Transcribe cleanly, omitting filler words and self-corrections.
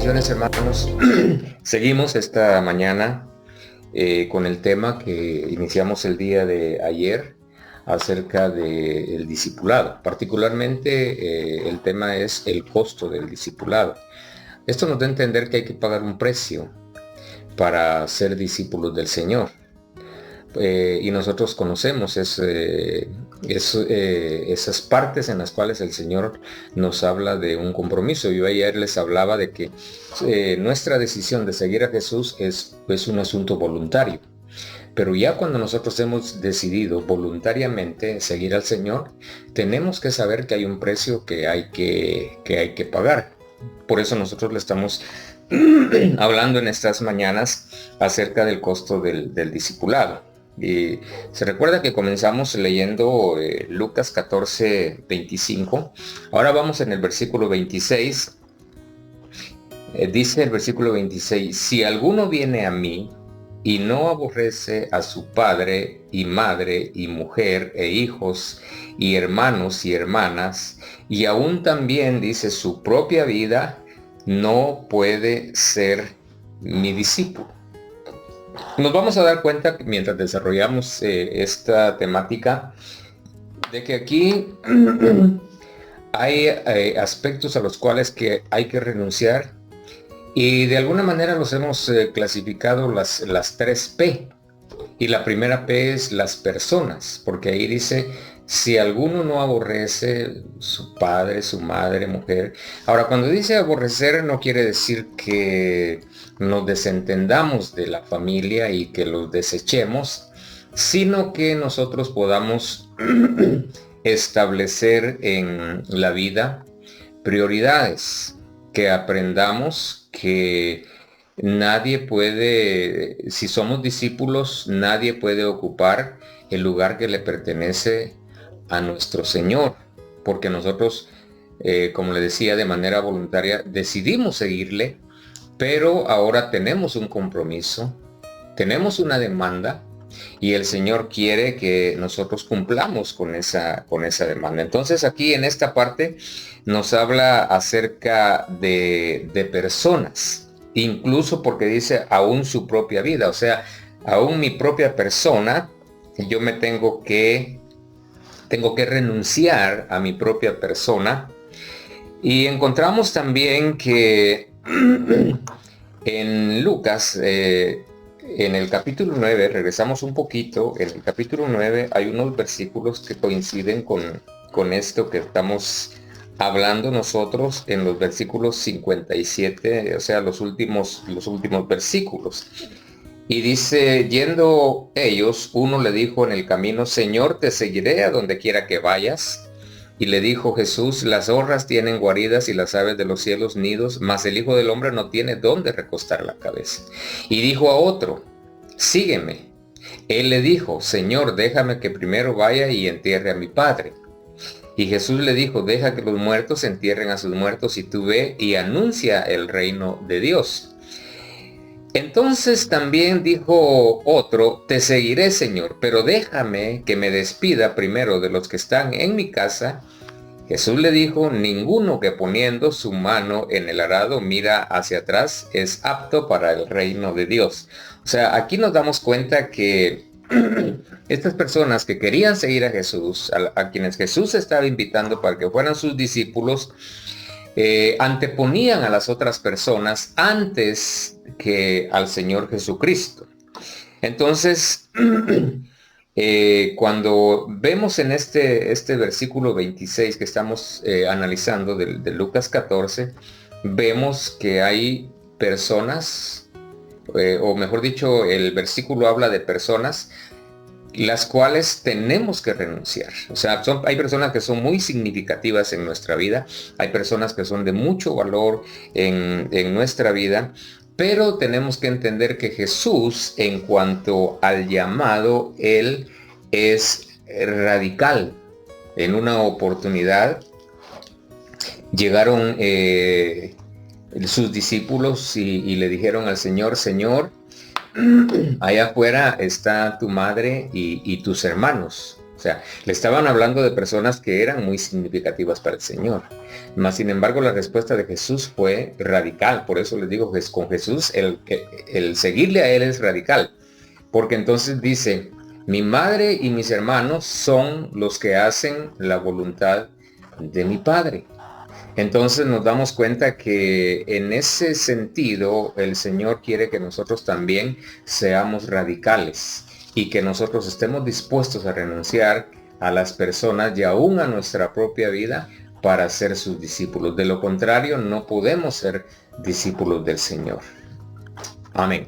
Bendiciones, hermanos. Seguimos esta mañana con el tema que iniciamos el día de ayer acerca del discipulado. Particularmente el tema es el costo del discipulado. Esto nos da a entender que hay que pagar un precio para ser discípulos del Señor. Y nosotros conocemos esas partes en las cuales el Señor nos habla de un compromiso. Yo ayer les hablaba de que nuestra decisión de seguir a Jesús es un asunto voluntario. Pero ya cuando nosotros hemos decidido voluntariamente seguir al Señor, tenemos que saber que hay un precio que hay que pagar. Por eso nosotros le estamos hablando en estas mañanas acerca del costo del discipulado. Y se recuerda que comenzamos leyendo Lucas 14, 25. Ahora vamos en el versículo 26. Dice el versículo 26, si alguno viene a mí y no aborrece a su padre y madre y mujer e hijos y hermanos y hermanas, y aún también dice su propia vida, no puede ser mi discípulo. Nos vamos a dar cuenta mientras desarrollamos esta temática de que aquí hay aspectos a los cuales que hay que renunciar y de alguna manera los hemos clasificado las 3P. Y la primera P es las personas, porque ahí dice, si alguno no aborrece su padre, su madre, mujer. Ahora, cuando dice aborrecer no quiere decir que nos desentendamos de la familia y que los desechemos, sino que nosotros podamos establecer en la vida prioridades, que aprendamos que nadie puede, si somos discípulos, nadie puede ocupar el lugar que le pertenece a nuestro Señor, porque nosotros, como le decía, de manera voluntaria decidimos seguirle, pero ahora tenemos un compromiso, tenemos una demanda y el Señor quiere que nosotros cumplamos con esa demanda. Entonces aquí en esta parte nos habla acerca de personas, incluso porque dice aún su propia vida, o sea, aún mi propia persona, yo me tengo que renunciar a mi propia persona. Y encontramos también que en Lucas, en el capítulo 9, regresamos un poquito, en el capítulo 9 hay unos versículos que coinciden con esto que estamos hablando nosotros en los versículos 57, o sea, los últimos versículos. Y dice, yendo ellos, uno le dijo en el camino, Señor, te seguiré a donde quiera que vayas. Y le dijo Jesús, las zorras tienen guaridas y las aves de los cielos nidos, mas el Hijo del Hombre no tiene dónde recostar la cabeza. Y dijo a otro, sígueme. Él le dijo, Señor, déjame que primero vaya y entierre a mi padre. Y Jesús le dijo, deja que los muertos entierren a sus muertos y tú ve y anuncia el reino de Dios. Entonces también dijo otro, te seguiré, Señor, pero déjame que me despida primero de los que están en mi casa. Jesús le dijo, ninguno que poniendo su mano en el arado mira hacia atrás es apto para el reino de Dios. O sea, aquí nos damos cuenta que estas personas que querían seguir a Jesús, a quienes Jesús estaba invitando para que fueran sus discípulos, anteponían a las otras personas antes que al Señor Jesucristo. Entonces, cuando vemos en este versículo 26 que estamos analizando de Lucas 14, vemos que hay personas, o mejor dicho, el versículo habla de personas las cuales tenemos que renunciar. O sea, hay personas que son muy significativas en nuestra vida, hay personas que son de mucho valor en nuestra vida, pero tenemos que entender que Jesús, en cuanto al llamado, Él es radical. En una oportunidad llegaron sus discípulos y le dijeron al Señor, Señor, allá afuera está tu madre y tus hermanos. O sea, le estaban hablando de personas que eran muy significativas para el Señor. Mas, sin embargo, la respuesta de Jesús fue radical. Por eso les digo que con Jesús el seguirle a Él es radical. Porque entonces dice, mi madre y mis hermanos son los que hacen la voluntad de mi Padre. Entonces nos damos cuenta que en ese sentido el Señor quiere que nosotros también seamos radicales y que nosotros estemos dispuestos a renunciar a las personas y aún a nuestra propia vida para ser sus discípulos. De lo contrario, no podemos ser discípulos del Señor. Amén.